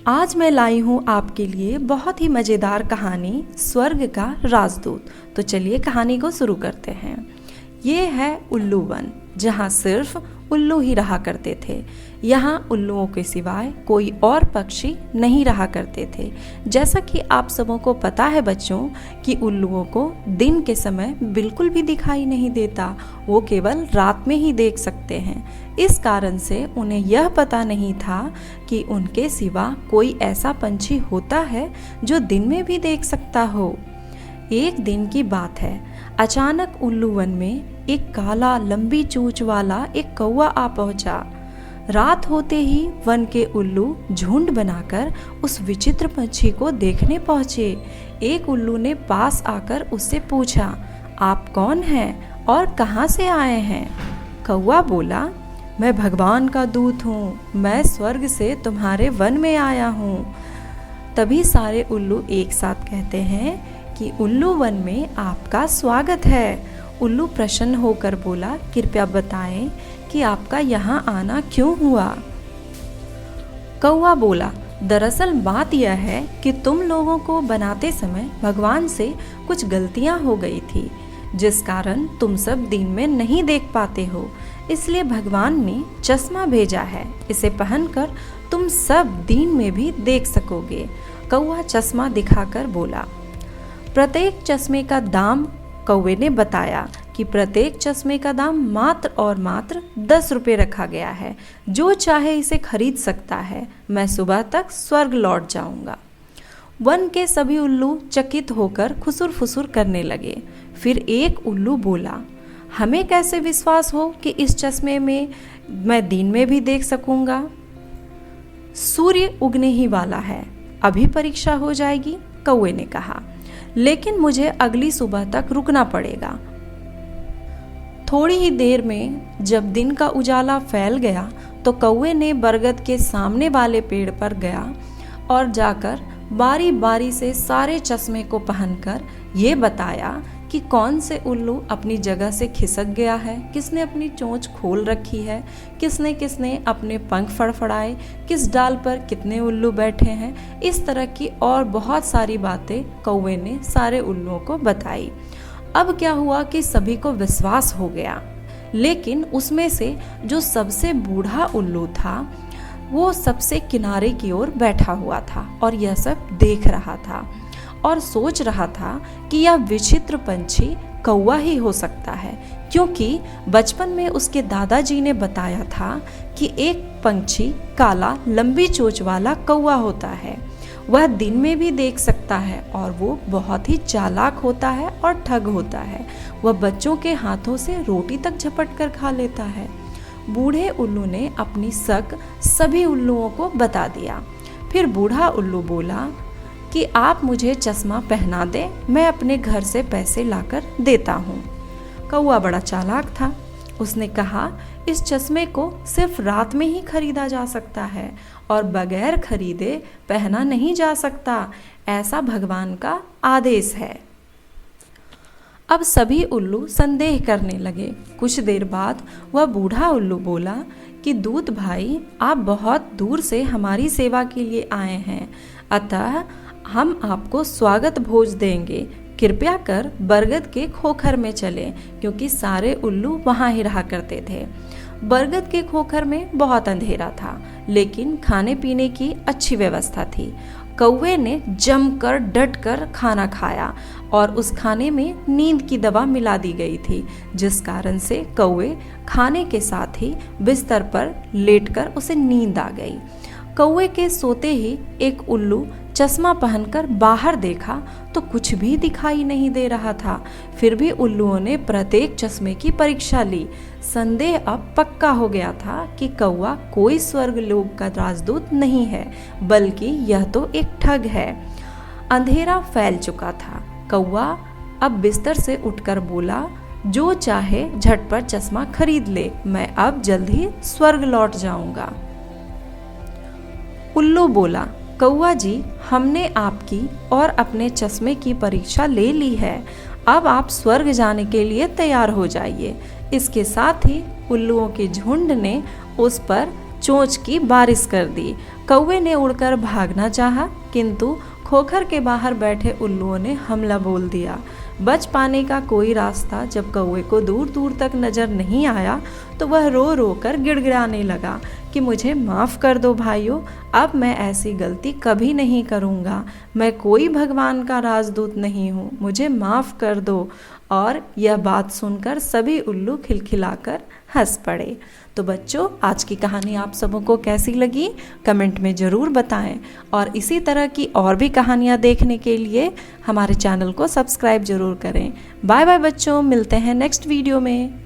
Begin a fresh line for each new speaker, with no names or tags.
आज मैं लाई हूँ आपके लिए बहुत ही मज़ेदार कहानी स्वर्ग का राजदूत। तो चलिए कहानी को शुरू करते हैं। ये है उल्लू वन, जहाँ सिर्फ उल्लू ही रहा करते थे। यहाँ उल्लुओं के सिवाय कोई और पक्षी नहीं रहा करते थे। जैसा कि आप सबों को पता है बच्चों कि उल्लुओं को दिन के समय बिल्कुल भी दिखाई नहीं देता, वो केवल रात में ही देख सकते हैं। इस कारण से उन्हें यह पता नहीं था कि उनके सिवा कोई ऐसा पंछी होता है जो दिन में भी देख सकता हो। एक दिन की बात है, अचानक उल्लू वन में एक काला लंबी चोंच वाला एक कौवा आ पहुंचा। रात होते ही वन के उल्लू झुंड बनाकर उस विचित्र पंछी को देखने पहुंचे। एक उल्लू ने पास आकर उससे पूछा, आप कौन हैं और कहाँ से आए हैं? कौवा बोला, मैं भगवान का दूत हूँ, मैं स्वर्ग से तुम्हारे वन में आया हूँ। तभी सारे उल्लू एक साथ कहते हैं कि उल्लू वन में आपका स्वागत है। उल्लू प्रसन्न होकर बोला, कृपया बताएं कि आपका यहाँ आना क्यों हुआ? कौवा बोला, दरअसल बात यह है कि तुम लोगों को बनाते समय भगवान से कुछ गलतियाँ हो गई थी, जिस कारण तुम सब दिन में नहीं देख पाते हो। इसलिए भगवान ने चश्मा भेजा है, इसे पहनकर तुम सब दिन में भी देख सकोगे। कौवा चश्मा दिखाकर बोला। प्रत्येक चश्मे का दाम, कौवे ने बताया कि प्रत्येक चश्मे का दाम मात्र और मात्र 10 रुपये रखा गया है। जो चाहे इसे खरीद सकता है। मैं सुबह तक स्वर्ग लौट जाऊंगा। वन के सभी उल्लू चकित होकर खुसुर फुसुर करने लगे। फिर एक उल्लू बोला, हमें कैसे विश्वास हो कि इस चश्मे में मैं दिन में भी देख सकूंगा? सूर्य उगने ही वाला है, अभी परीक्षा हो जाएगी, कौवे ने कहा। लेकिन मुझे अगली सुबह तक रुकना पड़ेगा। थोड़ी ही देर में जब दिन का उजाला फैल गया तो कौवे ने बरगद के सामने वाले पेड़ पर गया और जाकर बारी बारी से सारे चश्मे को पहनकर ये बताया कि कौन से उल्लू अपनी जगह से खिसक गया है, किसने अपनी चोंच खोल रखी है, किसने किसने अपने पंख फड़फड़ाए, किस डाल पर कितने उल्लू बैठे हैं। इस तरह की और बहुत सारी बातें कौवे ने सारे उल्लुओं को बताई। अब क्या हुआ कि सभी को विश्वास हो गया, लेकिन उसमें से जो सबसे बूढ़ा उल्लू था वो सबसे किनारे की ओर बैठा हुआ था और यह सब देख रहा था और सोच रहा था कि यह विचित्र पंछी कौवा ही हो सकता है, क्योंकि बचपन में उसके दादाजी ने बताया था कि एक पंछी काला लंबी चोंच वाला कौवा होता है। वह दिन में भी देख सकता है और वो बहुत ही चालाक होता है और ठग होता है। वह बच्चों के हाथों से रोटी तक झपट कर खा लेता है। बूढ़े उल्लू ने अपनी शक सभी उल्लुओं को बता दिया। फिर बूढ़ा उल्लू बोला कि आप मुझे चश्मा पहना दें, मैं अपने घर से पैसे लाकर देता हूँ। कौवा बड़ा चालाक था। उसने कहा, इस चश्मे को सिर्फ रात में ही खरीदा जा सकता है और बगैर खरीदे पहना नहीं जा सकता। ऐसा भगवान का आदेश है। अब सभी उल्लू संदेह करने लगे। कुछ देर बाद वह बूढ़ा उल्लू बोला कि दूत भाई, आप बहुत दूर से हमारी सेवा के लिए आए हैं, अतः हम आपको स्वागत भोज देंगे। कृपया कर बरगद के खोखर में चलें, क्योंकि सारे उल्लू वहाँ ही रहा करते थे। बरगद के खोखर में बहुत अंधेरा था, लेकिन खाने पीने की अच्छी व्यवस्था थी। कौवे ने जमकर डटकर खाना खाया और उस खाने में नींद की दवा मिला दी गई थी, जिस कारण से कौवे खाने के साथ ही बिस्तर पर लेटकर उसे नींद आ गई। कौवे के सोते ही एक उल्लू चश्मा पहनकर बाहर देखा तो कुछ भी दिखाई नहीं दे रहा था। फिर भी उल्लुओं ने प्रत्येक चश्मे की परीक्षा ली। संदेह अब पक्का हो गया था कि कौवा कोई स्वर्गलोक का राजदूत नहीं है, बल्कि यह तो एक ठग है। अंधेरा फैल चुका था। कौवा अब बिस्तर से उठकर बोला, जो चाहे झटपट चश्मा खरीद ले, मैं अब जल्द ही स्वर्ग लौट जाऊंगा। उल्लू बोला, कौवा जी, हमने आपकी और अपने चश्मे की परीक्षा ले ली है, अब आप स्वर्ग जाने के लिए तैयार हो जाइए। इसके साथ ही उल्लुओं के झुंड ने उस पर चोंच की बारिश कर दी। कौवे ने उड़कर भागना चाहा, किंतु खोखर के बाहर बैठे उल्लुओं ने हमला बोल दिया। बच पाने का कोई रास्ता जब कौवे को दूर दूर तक नजर नहीं आया तो वह रो रो कर गिड़गिड़ाने लगा कि मुझे माफ़ कर दो भाइयों, अब मैं ऐसी गलती कभी नहीं करूँगा। मैं कोई भगवान का राजदूत नहीं हूँ, मुझे माफ़ कर दो। और यह बात सुनकर सभी उल्लू खिलखिलाकर हंस पड़े। तो बच्चों, आज की कहानी आप सबों को कैसी लगी कमेंट में ज़रूर बताएं, और इसी तरह की और भी कहानियाँ देखने के लिए हमारे चैनल को सब्सक्राइब ज़रूर करें। बाय बाय बच्चों, मिलते हैं नेक्स्ट वीडियो में।